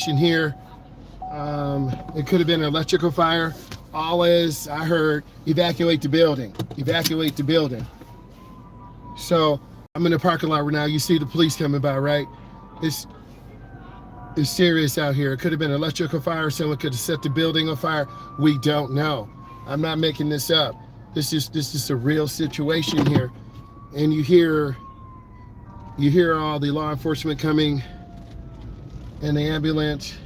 here. It could have been an electrical fire. All is I heard evacuate the building, evacuate the building. So I'm in the parking lot right now. You see the police coming by, right? It's it's serious out here. It could have been an electrical fire. Someone could have set the building on fire. We don't know. I'm not making this up. This is a real situation here. And you hear all the law enforcement coming and the ambulance.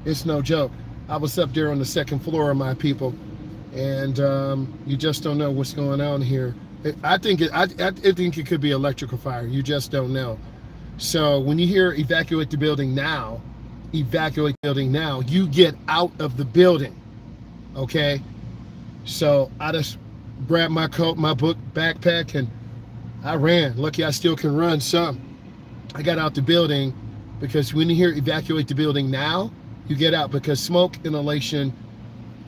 It's no joke. I was up there on the second floor, my people, and you just don't know what's going on here. I think it could be electrical fire. You just don't know. So when you hear evacuate the building now, evacuate the building now, you get out of the building. Okay? So I just grabbed my coat, my book, backpack, and I ran. Lucky I still can run some. I got out the building because when you hear evacuate the building now, you get out, because smoke inhalation,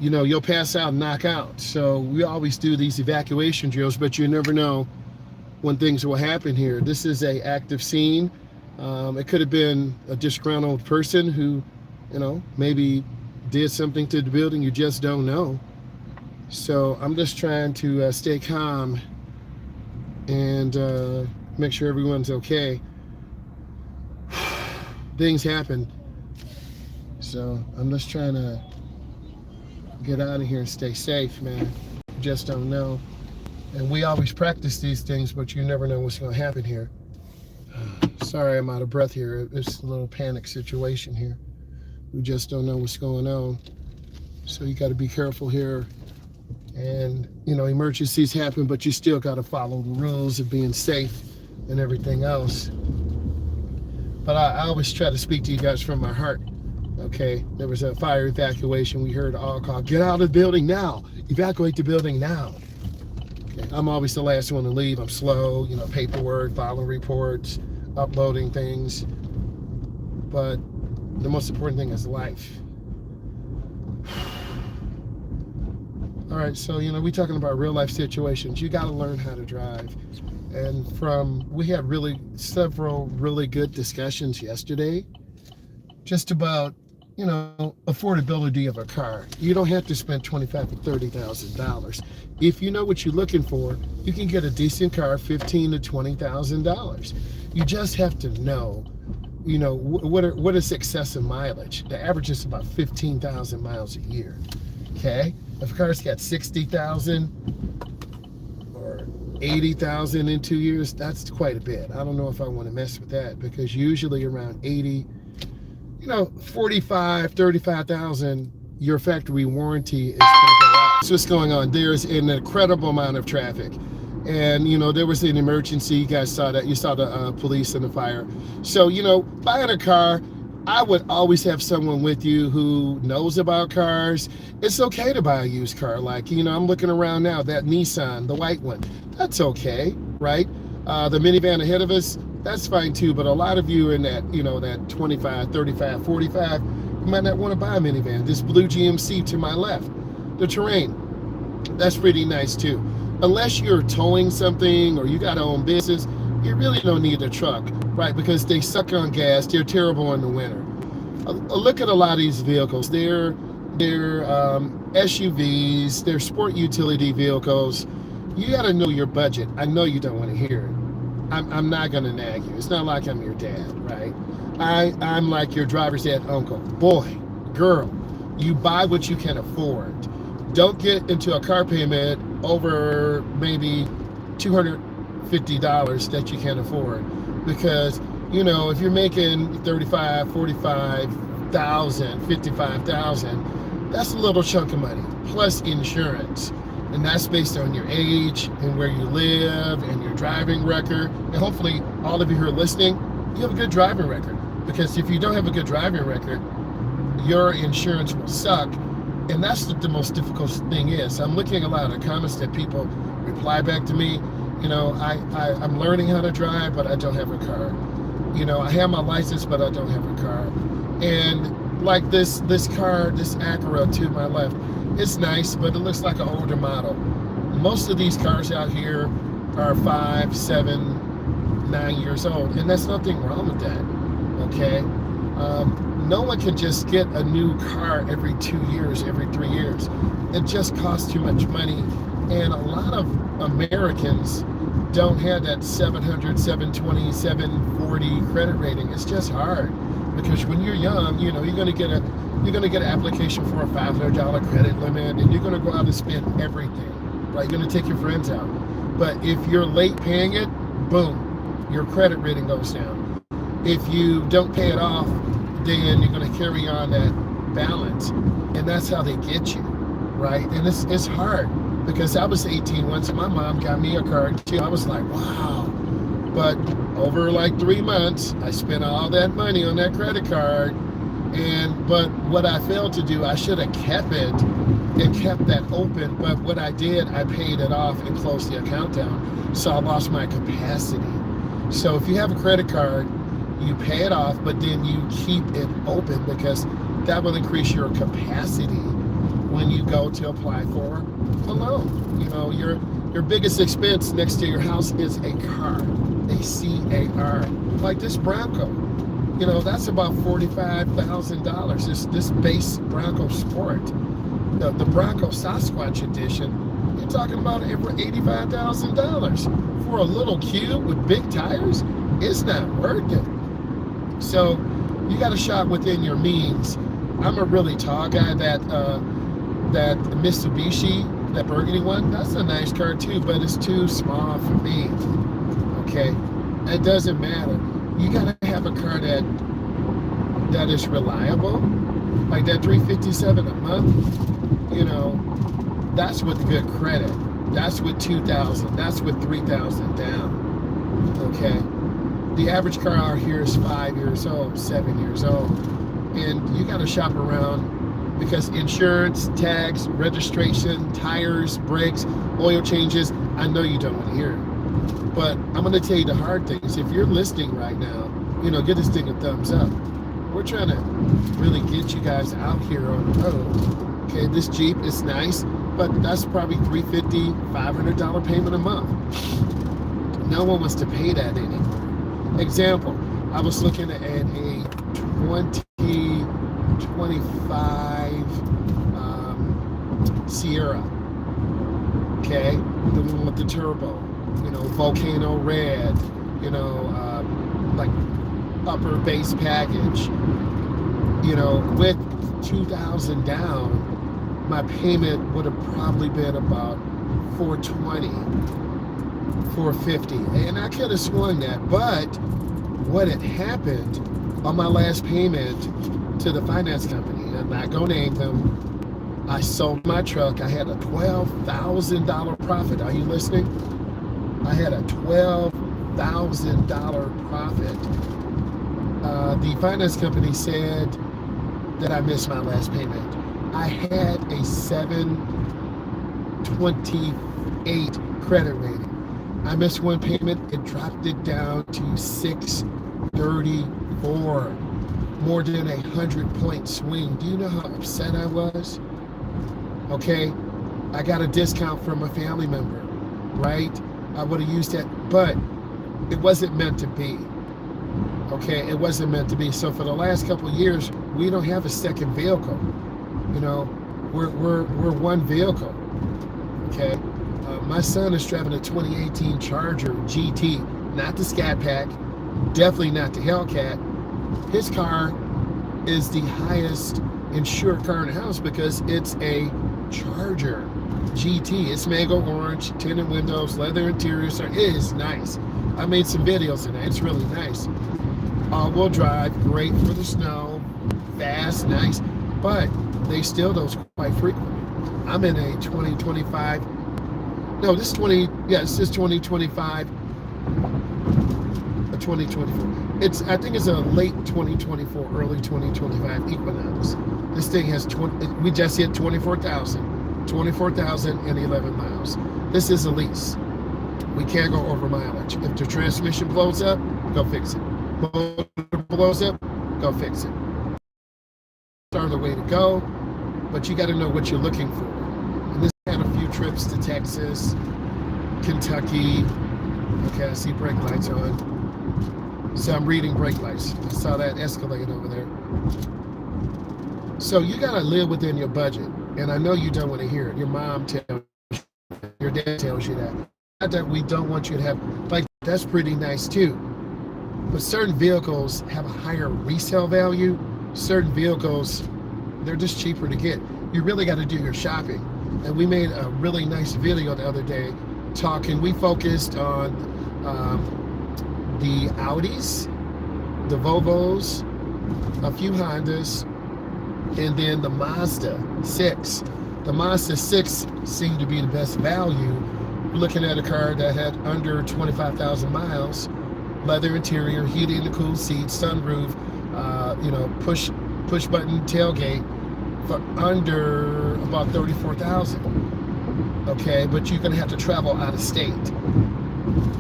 you'll pass out and knock out. So we always do these evacuation drills, but you never know when things will happen here. This is a active scene. It could have been a disgruntled person who, maybe did something to the building. You just don't know. So I'm just trying to stay calm and make sure everyone's okay. Things happen. So I'm just trying to get out of here and stay safe, man. You just don't know. And we always practice these things, but you never know what's going to happen here. Sorry, I'm out of breath here. It's a little panic situation here. We just don't know what's going on. So you got to be careful here. And, emergencies happen, but you still got to follow the rules of being safe and everything else. But I always try to speak to you guys from my heart. Okay, there was a fire evacuation. We heard all call, get out of the building now. Evacuate the building now. Okay, I'm always the last one to leave. I'm slow, paperwork, filing reports, uploading things. But the most important thing is life. All right, so, we're talking about real life situations. You got to learn how to drive. And we had several really good discussions yesterday just about, affordability of a car. You don't have to spend $25,000 to $30,000. If you know what you're looking for, you can get a decent car, $15,000 to $20,000. You just have to know, what is excessive mileage. The average is about 15,000 miles a year. Okay, if a car's got 60,000 or 80,000 in 2 years, that's quite a bit. I don't know if I want to mess with that, because usually around 80, 45, 35,000, your factory warranty is going to go out. So what's going on? There's an incredible amount of traffic. And, there was an emergency. You guys saw that. You saw the police and the fire. So, buying a car, I would always have someone with you who knows about cars. It's okay to buy a used car. Like, I'm looking around now, that Nissan, the white one. That's okay, right? The minivan ahead of us, that's fine too. But a lot of you in that, that 25, 35, 45, you might not want to buy a minivan. This blue GMC to my left, the Terrain, that's pretty nice too. Unless you're towing something or you got to own business, you really don't need a truck, right? Because they suck on gas. They're terrible in the winter. Look at a lot of these vehicles. They're SUVs. They're sport utility vehicles. You got to know your budget. I know you don't want to hear it. I'm not going to nag you. It's not like I'm your dad, right? I'm like your driver's ed uncle. Boy, girl, you buy what you can afford. Don't get into a car payment over maybe $250 that you can't afford, because if you're making 35, 45,000, 55,000, that's a little chunk of money plus insurance, and that's based on your age and where you live and your driving record. And hopefully all of you who are listening, you have a good driving record, because if you don't have a good driving record, your insurance will suck. And that's what the most difficult thing is. I'm looking at a lot of comments that people reply back to me. I'm learning how to drive, but I don't have a car. I have my license, but I don't have a car. And like this car, this Acura to my left, it's nice, but it looks like an older model. Most of these cars out here are 5, 7, 9 years old, and there's nothing wrong with that. Okay. No one can just get a new car every 2 years, every 3 years. It just costs too much money. And a lot of Americans don't have that 700, 720, 740 credit rating. It's just hard because when you're young, you're going to get an application for a $500 credit limit, and you're going to go out and spend everything. Right? You're going to take your friends out. But if you're late paying it, boom, your credit rating goes down. If you don't pay it off, then you're going to carry on that balance, and that's how they get you, right? And it's hard because I was 18 once. My mom got me a card too. I was like, wow. But over like 3 months, I spent all that money on that credit card. But what I failed to do, I should have kept it and kept that open. But what I did, I paid it off and closed the account down. So I lost my capacity. So if you have a credit card, you pay it off, but then you keep it open because that will increase your capacity when you go to apply for a loan. Your biggest expense next to your house is a car, a C-A-R, like this Bronco. That's about $45,000. This base Bronco Sport, the Bronco Sasquatch Edition, you're talking about over $85,000 for a little cube with big tires. It's not worth it. So you got to shop within your means. I'm a really tall guy. That Mitsubishi, that burgundy one, that's a nice car too, but it's too small for me. Okay, it doesn't matter. You got to have a car that is reliable, like that $357 a month. That's with good credit. That's with $2,000. That's with $3,000 down. Okay. The average car out here is 5 years old, 7 years old. And you got to shop around because insurance, tax, registration, tires, brakes, oil changes, I know you don't want to hear it. But I'm going to tell you the hard things. If you're listening right now, give this thing a thumbs up. We're trying to really get you guys out here on the road. Okay, this Jeep is nice, but that's probably $350, $500 payment a month. No one wants to pay that anymore. Example, I was looking at a 2025 Sierra, okay, the one with the turbo, volcano red, like upper base package, with $2,000 down, my payment would have probably been about $420. $450, and I could have swung that. But what had happened on my last payment to the finance company, I'm not gonna name them, I sold my truck. I had a $12,000 profit. Are you listening? I had a $12,000 profit. The finance company said that I missed my last payment. I had a 728 credit rating. I missed one payment. It dropped it down to 634. More than 100-point swing. Do you know how upset I was? Okay, I got a discount from a family member, right? I would have used that, but it wasn't meant to be. Okay, it wasn't meant to be. So for the last couple of years, we don't have a second vehicle. We're one vehicle. Okay. My son is driving a 2018 Charger GT, not the Scat Pack, definitely not the Hellcat. His car is the highest insured car in the house because it's a Charger GT. It's mango orange, tinted windows, leather interior. So it is nice. I made some videos in it. It's really nice. All-wheel drive, great for the snow, fast, nice, but they steal those quite frequently. I'm in a 2025. No, this is 2025, a 2024. I think it's a late 2024, early 2025 Equinox. This thing has we just hit 24,011 miles. This is a lease. We can't go over mileage. If the transmission blows up, go fix it. Motor blows up, go fix it. Are the way to go, but you got to know what you're looking for. And this had a few trips to Texas, Kentucky. Okay, I see brake lights on. So I'm reading brake lights. I saw that Escalade over there. So you got to live within your budget. And I know you don't want to hear it. Your mom tells you, your dad tells you that. Not that we don't want you to have, like, that's pretty nice too. But certain vehicles have a higher resale value. Certain vehicles, they're just cheaper to get. You really got to do your shopping. And we made a really nice video the other day talking. We focused on the Audis, the Volvos, a few Hondas, and then the Mazda 6. The Mazda 6 seemed to be the best value. We're looking at a car that had under 25,000 miles, leather interior, heated and cooled seats, sunroof, push button tailgate for under about 34,000. Okay, but you're gonna have to travel out of state.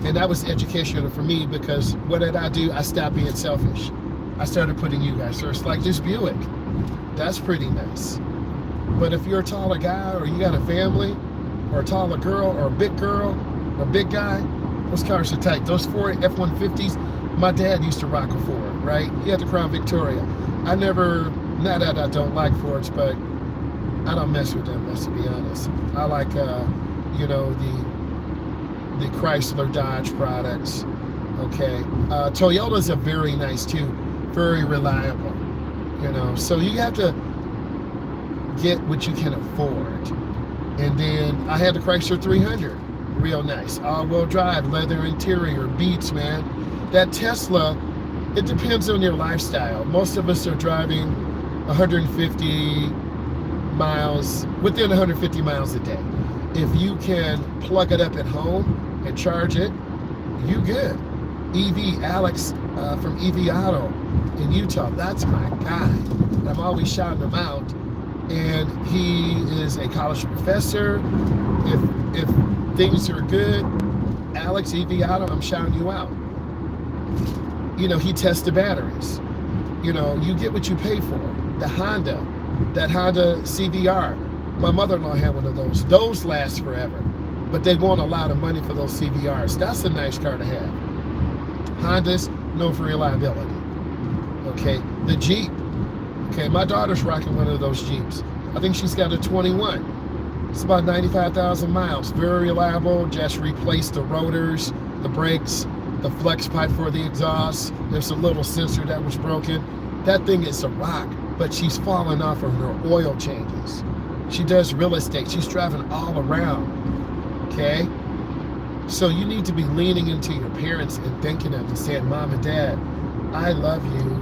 And that was educational for me, because what did I do? I stopped being selfish. I started putting you guys first, like this Buick. That's pretty nice. But if you're a taller guy, or you got a family, or a taller girl, or a big guy, those cars are tight. Those Ford F-150s, my dad used to rock a Ford, right? He had the Crown Victoria. Not that I don't like Fords, but I don't mess with them, let's be honest. I like, the Chrysler Dodge products, okay? Toyotas are very nice too, very reliable, so you have to get what you can afford. And then I had the Chrysler 300, real nice, all-wheel drive, leather interior, beats, man. That Tesla, it depends on your lifestyle. Most of us are driving 150 miles, within 150 miles a day. If you can plug it up at home and charge it, you good. Alex from EV Auto in Utah, that's my guy. I'm always shouting him out. And he is a college professor. If things are good, Alex, EV Auto, I'm shouting you out. He tests the batteries. You get what you pay for. The Honda, that Honda CVR. My mother-in-law had one of those. Those last forever, but they want a lot of money for those CVRs. That's a nice car to have. Hondas, known for reliability. Okay, the Jeep. Okay, my daughter's rocking one of those Jeeps. I think she's got a 21. It's about 95,000 miles. Very reliable. Just replaced the rotors, the brakes, the flex pipe for the exhaust. There's a little sensor that was broken. That thing is a rock, but she's falling off of her oil changes. She does real estate. She's driving all around, okay? So you need to be leaning into your parents and thanking them and saying, Mom and Dad, I love you.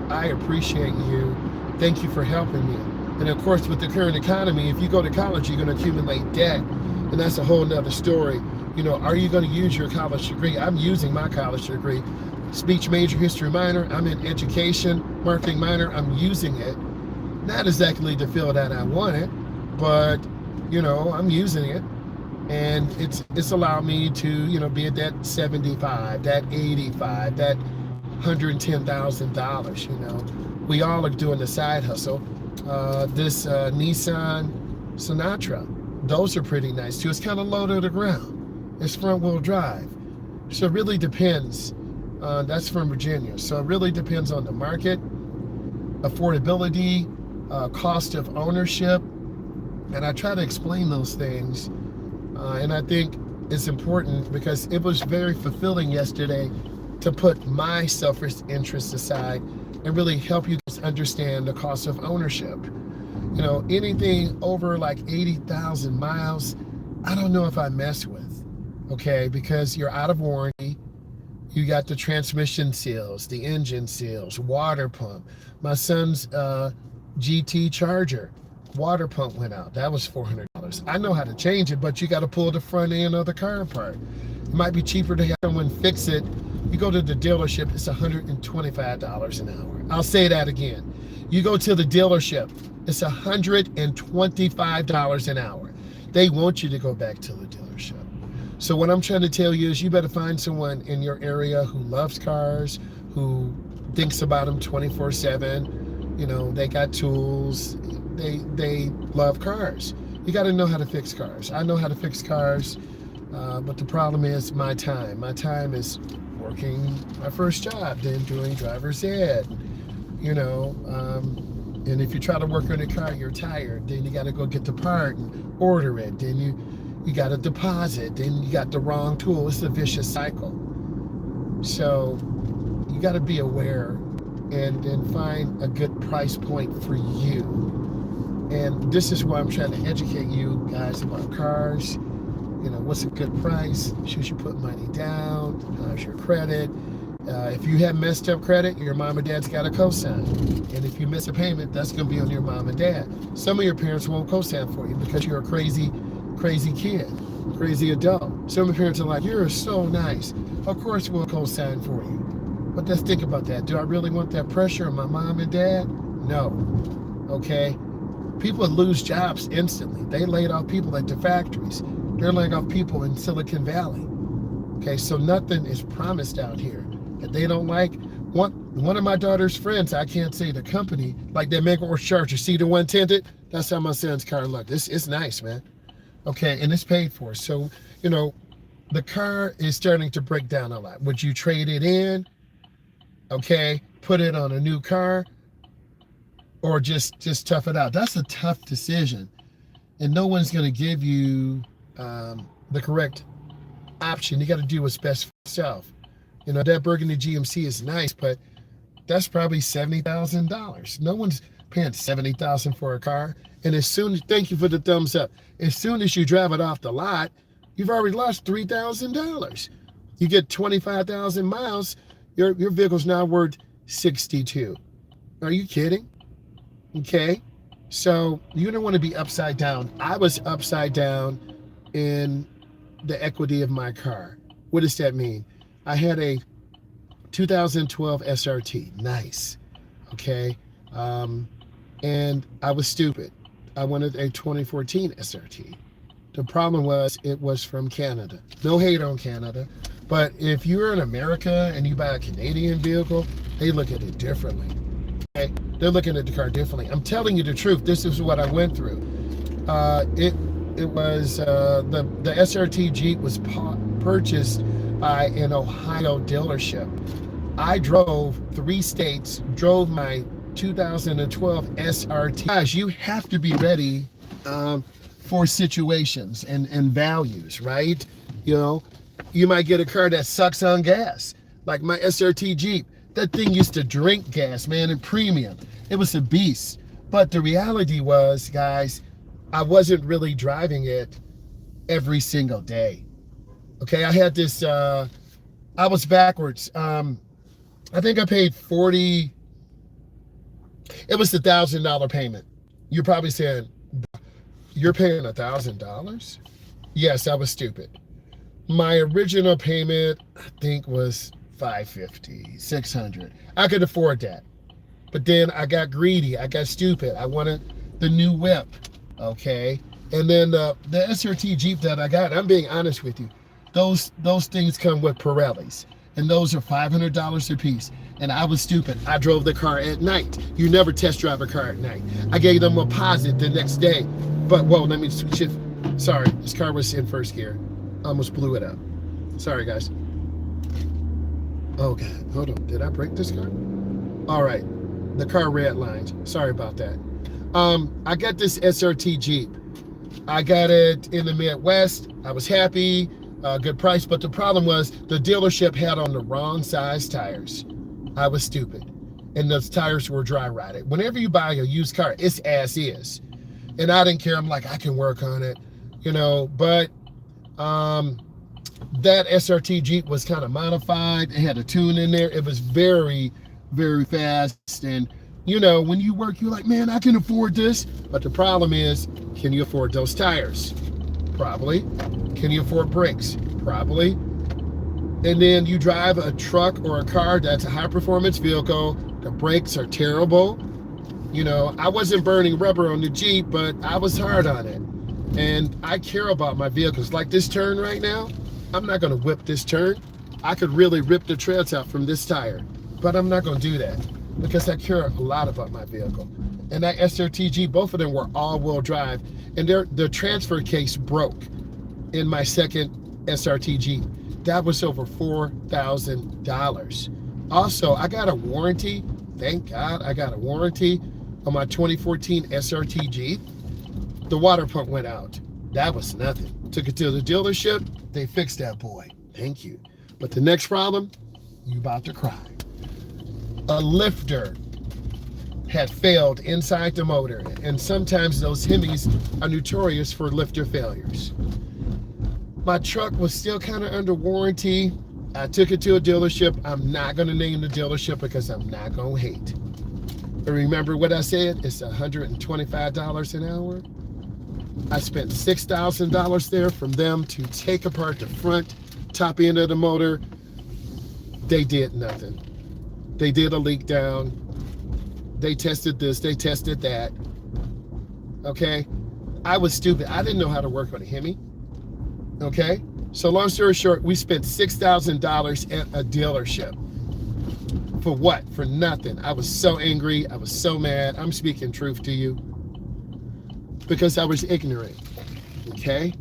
I appreciate you. Thank you for helping me. And of course, with the current economy, if you go to college, you're going to accumulate debt. And that's a whole nother story. Are you going to use your college degree? I'm using my college degree. Speech major, history minor. I'm in education, marketing minor. I'm using it. Not exactly the field that I wanted, but, I'm using it. And it's allowed me to, be at that 75, that 85, that $110,000, We all are doing the side hustle. This Nissan Sentra, those are pretty nice too. It's kind of low to the ground. It's front wheel drive. So it really depends. That's from Virginia. So it really depends on the market, affordability, cost of ownership. And I try to explain those things. And I think it's important because it was very fulfilling yesterday to put my selfish interests aside and really help you guys understand the cost of ownership. Anything over like 80,000 miles, I don't know if I mess with, okay? Because you're out of warranty. You got the transmission seals, the engine seals, water pump. My son's GT Charger, water pump went out. That was $400. I know how to change it, but you got to pull the front end of the car apart. It might be cheaper to have someone fix it. You go to the dealership, it's $125 an hour. I'll say that again. You go to the dealership, it's $125 an hour. They want you to go back to the dealership. So what I'm trying to tell you is you better find someone in your area who loves cars, who thinks about them 24/7. They got tools. They love cars. You got to know how to fix cars. I know how to fix cars, but the problem is my time. My time is working my first job, then doing driver's ed, And if you try to work on the car, you're tired. Then you got to go get the part and order it. Then you got to deposit. Then you got the wrong tool. It's a vicious cycle. So you got to be aware and find a good price point for you. And this is why I'm trying to educate you guys about cars. You know, what's a good price? Should you put money down? How's your credit? If you have messed up credit, your mom and dad's got to co-sign. And if you miss a payment, that's going to be on your mom and dad. Some of your parents won't co-sign for you because you're a crazy kid, crazy adult. Some of your parents are like, you're so nice. Of course we'll co-sign for you. But let's think about that. Do I really want that pressure on my mom and dad? No. Okay? People lose jobs instantly. They laid off people at the factories. They're laying off people in Silicon Valley. Okay, so nothing is promised out here that they don't like. One of my daughter's friends, I can't say the company, like that make or charge. You see the one tinted? That's how my son's car looked. It's nice, man. Okay, and it's paid for. So, you know, the car is starting to break down a lot. Would you trade it in? Okay, put it on a new car, or just tough it out? That's a tough decision, and no one's going to give you the correct option. You got to do what's best for yourself. You know, that Burgundy GMC is nice, but that's probably $70,000. No one's paying $70,000 for a car. And as soon as, thank you for the thumbs up, as soon as you drive it off the lot, you've already lost $3,000. You get 25,000 miles, your vehicle's now worth 62. Are you kidding? Okay, so you don't want to be upside down. I was upside down in the equity of my car. What does that mean? I had a 2012 SRT, nice, okay, and I was stupid. I wanted a 2014 SRT. The problem was it was from Canada. No hate on Canada, but if you're in America and you buy a Canadian vehicle, they look at it differently. Okay? They're looking at the car differently. I'm telling you the truth. This is what I went through. It was the SRT Jeep was purchased by an Ohio dealership. I drove 3 states, drove my 2012 SRT. Guys, you have to be ready for situations and values, right? You know, you might get a car that sucks on gas, like my SRT Jeep. That thing used to drink gas, man, and premium. It was a beast. But the reality was, guys, I wasn't really driving it every single day. Okay, I had this, I was backwards. I think I paid 40, it was the $1,000 payment. You're probably saying, you're paying $1,000? Yes, I was stupid. My original payment, I think, was $550, $600. I could afford that. But then I got greedy, I got stupid. I wanted the new whip, okay? And then the SRT Jeep that I got, I'm being honest with you, those things come with Pirellis, and those are $500 a piece. And I was stupid. I drove the car at night. You never test drive a car at night. I gave them a posit the next day. But, whoa, let me switch it. Sorry, this car was in first gear. Almost blew it up. Sorry, guys. Oh, God, hold on. Did I break this car? All right, the car redlined. Sorry about that. I got this SRT Jeep. I got it in the Midwest. I was happy, good price, but the problem was the dealership had on the wrong size tires. I was stupid, and those tires were dry rotted. Whenever you buy a used car, it's as is, and I didn't care. I'm like, I can work on it, you know, but that SRT Jeep was kind of modified. It had a tune in there. It was very, very fast, and you know, when you work, you're like, man, I can afford this. But the problem is, can you afford those tires? Probably. Can you afford brakes? Probably. And then you drive a truck or a car that's a high performance vehicle. The brakes are terrible. You know, I wasn't burning rubber on the Jeep, but I was hard on it. And I care about my vehicles. Like this turn right now, I'm not gonna whip this turn. I could really rip the treads out from this tire, but I'm not gonna do that because I care a lot about my vehicle. And that SRT Jeep, both of them were all-wheel drive, and the transfer case broke in my second SRT Jeep. That was over $4,000. Also, I got a warranty. Thank God I got a warranty on my 2014 SRTG, the water pump went out. That was nothing. Took it to the dealership. They fixed that boy. Thank you. But the next problem, you about to cry. A lifter had failed inside the motor, and sometimes those Hemis are notorious for lifter failures. My truck was still kind of under warranty. I took it to a dealership. I'm not going to name the dealership because I'm not going to hate. But remember what I said? It's $125 an hour. I spent $6,000 there from them to take apart the front top end of the motor. They did nothing. They did a leak down. They tested this, they tested that. Okay? I was stupid. I didn't know how to work on a Hemi. Okay? So long story short, we spent $6,000 at a dealership. For what? For nothing. I was so angry. I was so mad. I'm speaking truth to you. Because I was ignorant. Okay?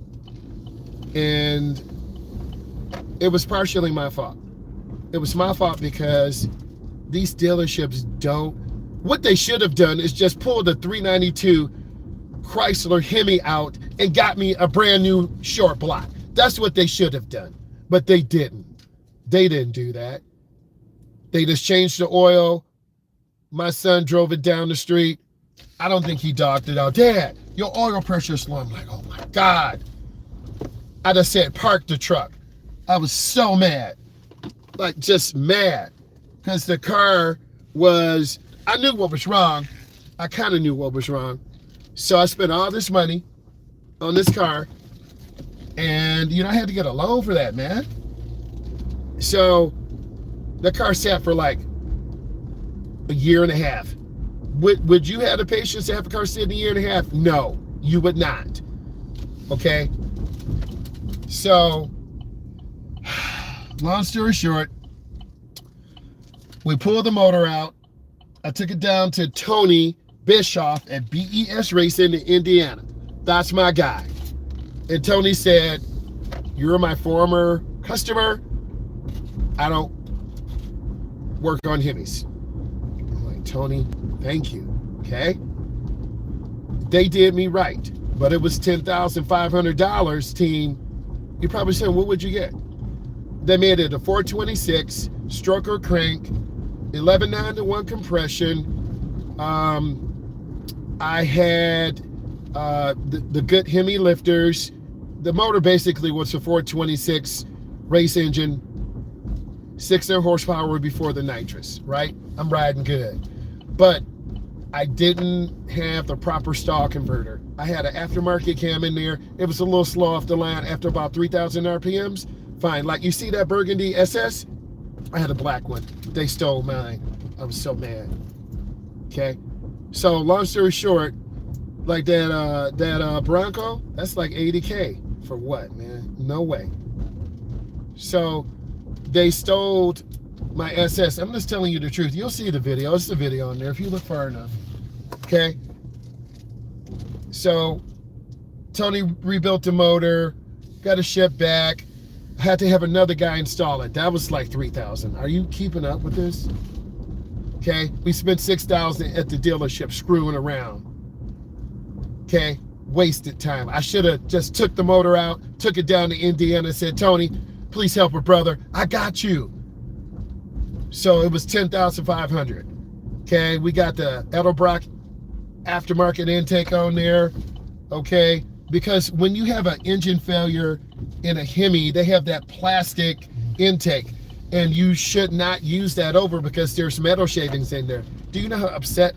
And it was partially my fault. It was my fault because these dealerships don't. What they should have done is just pull the 392 Chrysler Hemi out and got me a brand new short block. That's what they should have done. But they didn't. They didn't do that. They just changed the oil. My son drove it down the street. I don't think he dogged it out. Dad, your oil pressure is low. I'm like, oh my God. I just said, park the truck. I was so mad. Like, just mad. Because the car was, I knew what was wrong. I kind of knew what was wrong. So I spent all this money on this car. And, you know, I had to get a loan for that, man. So the car sat for like a year and a half. Would you have the patience to have a car sit in a year and a half? No, you would not. Okay? So, long story short, we pulled the motor out. I took it down to Tony Bischoff at BES Racing in Indiana. That's my guy. And Tony said, you're my former customer. I don't work on Hemis. I'm like, Tony, thank you. Okay? They did me right. But it was $10,500, team. You probably said, what would you get? They made it a 426 stroker crank, 11.9-to-1 compression. I had the good Hemi lifters. The motor basically was a 426 race engine, 600 horsepower before the nitrous, right? I'm riding good. But I didn't have the proper stall converter. I had an aftermarket cam in there. It was a little slow off the line after about 3,000 RPMs. Fine. Like you see that Burgundy SS? I had a black one. They stole mine. I was so mad. Okay? So long story short, like that Bronco, that's like $80K. For what, man? No way. So they stole my SS. I'm just telling you the truth. You'll see the video. It's the video on there if you look far enough. Okay? So Tony rebuilt the motor, got it shipped back. I had to have another guy install it. That was like $3,000. Are you keeping up with this? Okay? We spent $6,000 at the dealership screwing around. Okay? Wasted time. I should have just took the motor out, took it down to Indiana and said, Tony, please help a brother. I got you. So it was $10,500. Okay, we got the Edelbrock aftermarket intake on there. Okay, because when you have an engine failure in a Hemi, they have that plastic intake, and you should not use that over because there's metal shavings in there. Do you know how upset?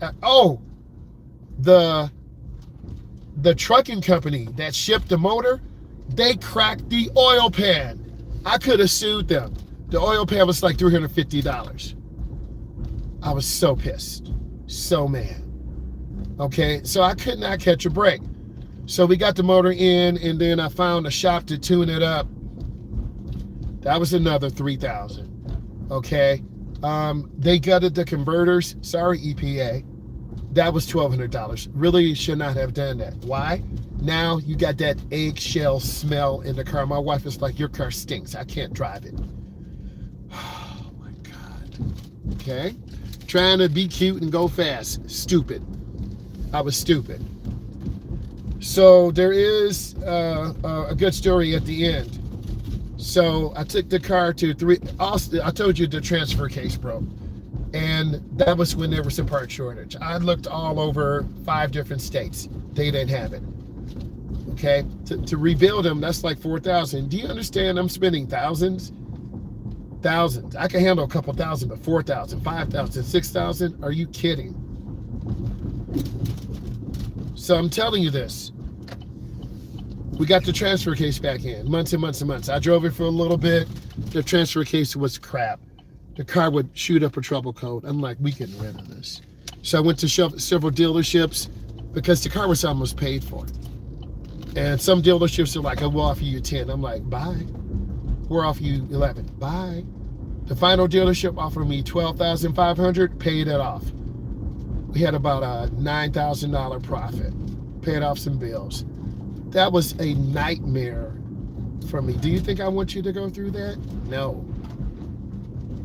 The trucking company that shipped the motor, they cracked the oil pan. I could have sued them. The oil pan was like $350. I was so pissed, so mad. Okay, so I could not catch a break. So we got the motor in, and then I found a shop to tune it up. That was another $3,000. Okay, they gutted the converters. Sorry, EPA. That was $1,200. Really should not have done that. Why? Now you got that eggshell smell in the car. My wife is like, your car stinks. I can't drive it. Oh my God. Okay. Trying to be cute and go fast. Stupid. I was stupid. So there is a good story at the end. So I took the car to Austin. I told you the transfer case broke. And that was when there was a part shortage. I looked all over 5 different states. They didn't have it. Okay? To rebuild them, that's like $4,000. Do you understand? I'm spending thousands. I can handle a couple thousand, but 4,000, 5,000, 6,000? Are you kidding? So I'm telling you this. We got the transfer case back in, months and months and months. I drove it for a little bit. The transfer case was crap. The car would shoot up a trouble code. I'm like, we getting rid of this. So I went to several dealerships because the car was almost paid for. And some dealerships are like, we'll offer you 10. I'm like, bye. We'll offer you 11. Bye. The final dealership offered me $12,500, paid it off. We had about a $9,000 profit. Paid off some bills. That was a nightmare for me. Do you think I want you to go through that? No.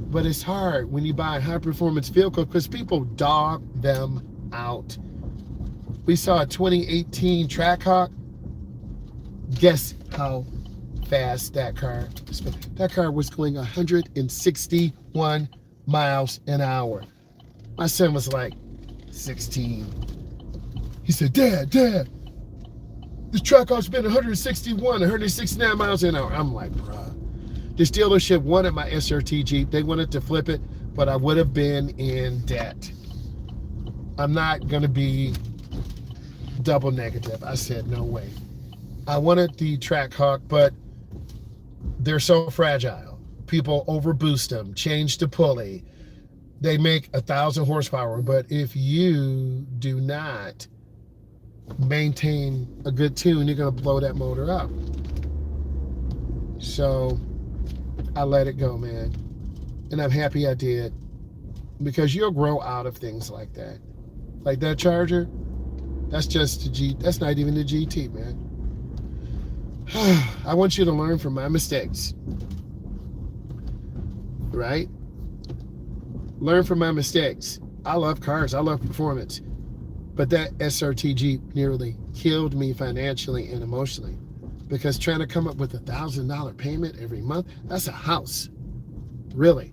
But it's hard when you buy a high-performance vehicle because people dog them out. We saw a 2018 Trackhawk. Guess how fast that car was going 161 miles an hour. My son was like 16. He said, Dad, this Trackhawk's been 169 miles an hour. I'm like, bruh. This dealership wanted my SRT Jeep. They wanted to flip it, but I would have been in debt. I'm not going to be double negative. I said, no way. I wanted the Trackhawk, but they're so fragile. People overboost them, change the pulley. They make 1,000 horsepower, but if you do not maintain a good tune, you're going to blow that motor up. So I let it go, man. And I'm happy I did, because you'll grow out of things like that. Like that Charger, that's just the G. That's not even the GT, man. I want you to learn from my mistakes, right? Learn from my mistakes. I love cars. I love performance. But that SRT Jeep nearly killed me financially and emotionally, because trying to come up with $1,000 payment every month, that's a house, really.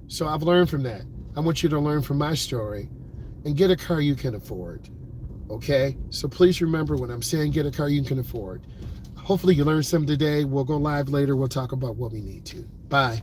So I've learned from that. I want you to learn from my story and get a car you can afford, okay? So please remember when I'm saying get a car you can afford. Hopefully you learned something today. We'll go live later. We'll talk about what we need to. Bye.